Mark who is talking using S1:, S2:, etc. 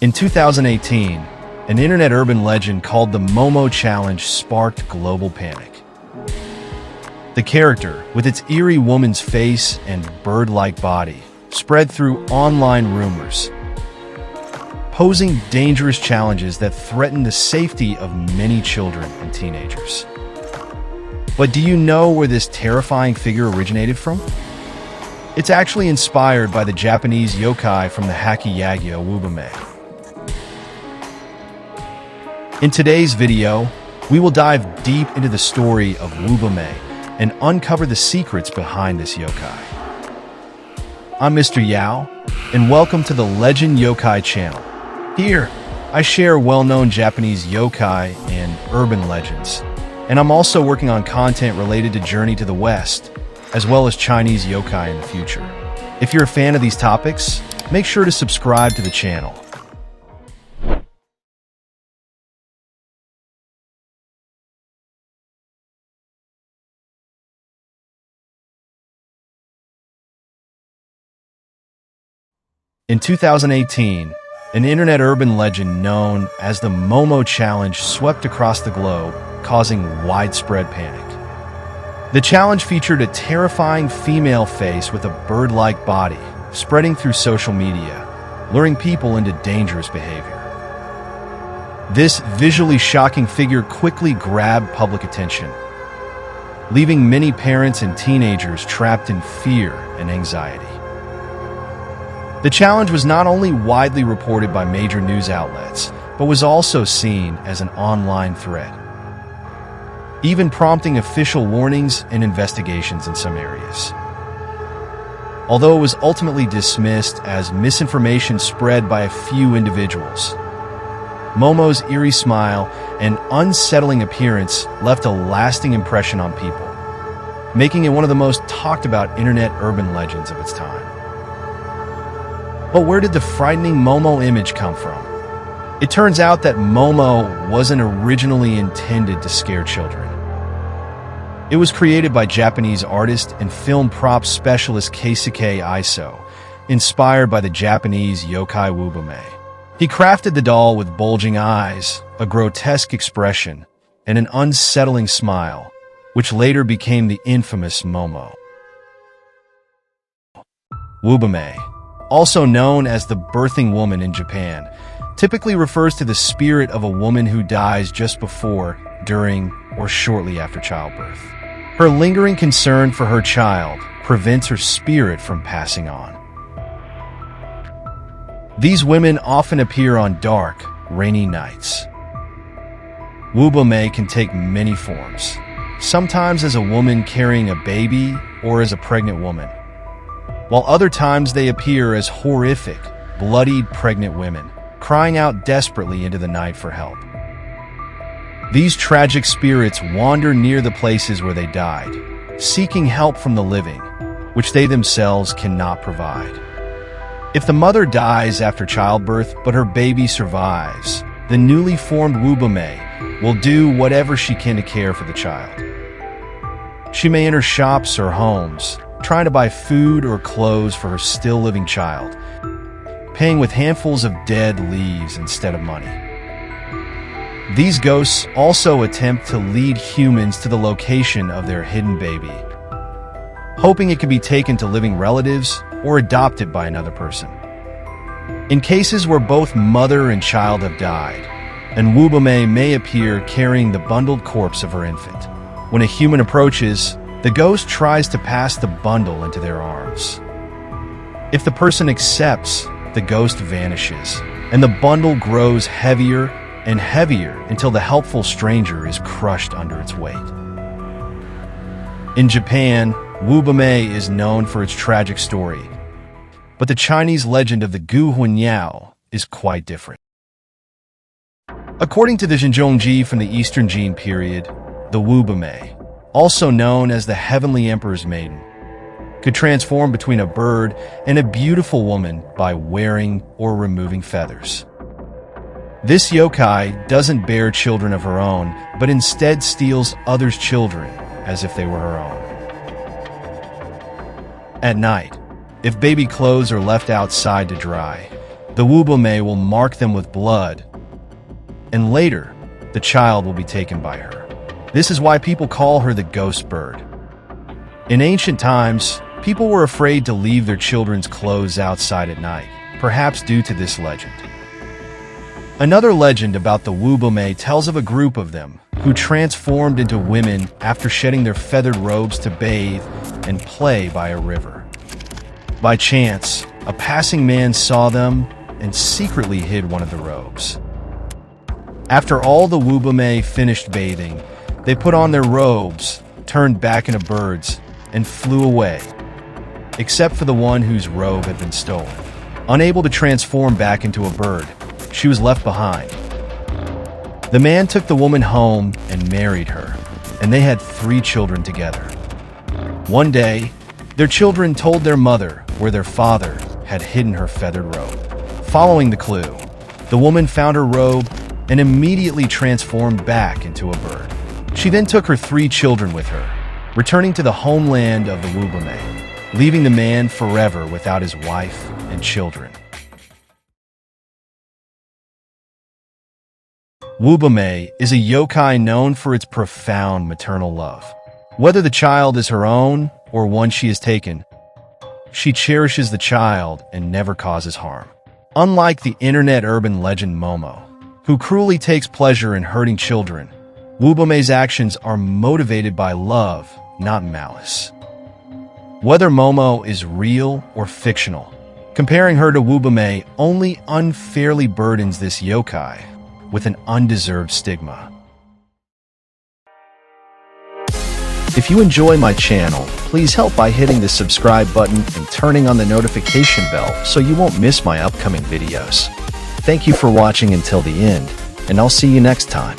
S1: In 2018, an internet urban legend called the Momo Challenge sparked global panic. The character, with its eerie woman's face and bird-like body, spread through online rumors, posing dangerous challenges that threaten the safety of many children and teenagers. But do you know where this terrifying figure originated from? It's actually inspired by the Japanese yokai from the Hyakki Yagyo Ubume. In today's video, we will dive deep into the story of Ubume and uncover the secrets behind this yokai. I'm Mr. Yao, and welcome to the Legend Yokai channel. Here, I share well-known Japanese yokai and urban legends, and I'm also working on content related to Journey to the West, as well as Chinese yokai in the future. If you're a fan of these topics, make sure to subscribe to the channel. In 2018, an internet urban legend known as the Momo Challenge swept across the globe, causing widespread panic. The challenge featured a terrifying female face with a bird-like body, spreading through social media, luring people into dangerous behavior. This visually shocking figure quickly grabbed public attention, leaving many parents and teenagers trapped in fear and anxiety. The challenge was not only widely reported by major news outlets, but was also seen as an online threat, even prompting official warnings and investigations in some areas. Although it was ultimately dismissed as misinformation spread by a few individuals, Momo's eerie smile and unsettling appearance left a lasting impression on people, making it one of the most talked about internet urban legends of its time. But where did the frightening Momo image come from? It turns out that Momo wasn't originally intended to scare children. It was created by Japanese artist and film prop specialist Keisuke Iso, inspired by the Japanese Yokai Ubume. He crafted the doll with bulging eyes, a grotesque expression, and an unsettling smile, which later became the infamous Momo. Ubume, also known as the birthing woman in Japan, typically refers to the spirit of a woman who dies just before, during, or shortly after childbirth. Her lingering concern for her child prevents her spirit from passing on. These women often appear on dark, rainy nights. Ubume can take many forms, sometimes as a woman carrying a baby or as a pregnant woman, while other times they appear as horrific, bloodied pregnant women, crying out desperately into the night for help. These tragic spirits wander near the places where they died, seeking help from the living, which they themselves cannot provide. If the mother dies after childbirth but her baby survives, the newly formed Ubume will do whatever she can to care for the child. She may enter shops or homes, trying to buy food or clothes for her still living child, paying with handfuls of dead leaves instead of money. These ghosts also attempt to lead humans to the location of their hidden baby, hoping it can be taken to living relatives or adopted by another person. In cases where both mother and child have died, an Ubume may appear carrying the bundled corpse of her infant. When a human approaches, the ghost tries to pass the bundle into their arms. If the person accepts, the ghost vanishes, and the bundle grows heavier and heavier until the helpful stranger is crushed under its weight. In Japan, Ubume is known for its tragic story, but the Chinese legend of the Gu Huo Niao is quite different. According to the Xinzhongji from the Eastern Jin period, the Ubume, also known as the Heavenly Emperor's Maiden, could transform between a bird and a beautiful woman by wearing or removing feathers. This yokai doesn't bear children of her own, but instead steals others' children as if they were her own. At night, if baby clothes are left outside to dry, The Ubume will mark them with blood, and later, the child will be taken by her. This is why people call her the ghost bird. In ancient times, people were afraid to leave their children's clothes outside at night, perhaps due to this legend. Another legend about the Ubume tells of a group of them who transformed into women after shedding their feathered robes to bathe and play by a river. By chance, a passing man saw them and secretly hid one of the robes. After all the Ubume finished bathing, they put on their robes, turned back into birds, and flew away, except for the one whose robe had been stolen. Unable to transform back into a bird, she was left behind. The man took the woman home and married her, and they had 3 children together. One day, their children told their mother where their father had hidden her feathered robe. Following the clue, the woman found her robe and immediately transformed back into a bird. She then took her 3 children with her, returning to the homeland of the Ubume, leaving the man forever without his wife and children. Ubume is a yokai known for its profound maternal love. Whether the child is her own or one she has taken, she cherishes the child and never causes harm. Unlike the internet urban legend Momo, who cruelly takes pleasure in hurting children, Ubume's actions are motivated by love, not malice. Whether Momo is real or fictional, comparing her to Ubume only unfairly burdens this yokai with an undeserved stigma. If you enjoy my channel, please help by hitting the subscribe button and turning on the notification bell so you won't miss my upcoming videos. Thank you for watching until the end, and I'll see you next time.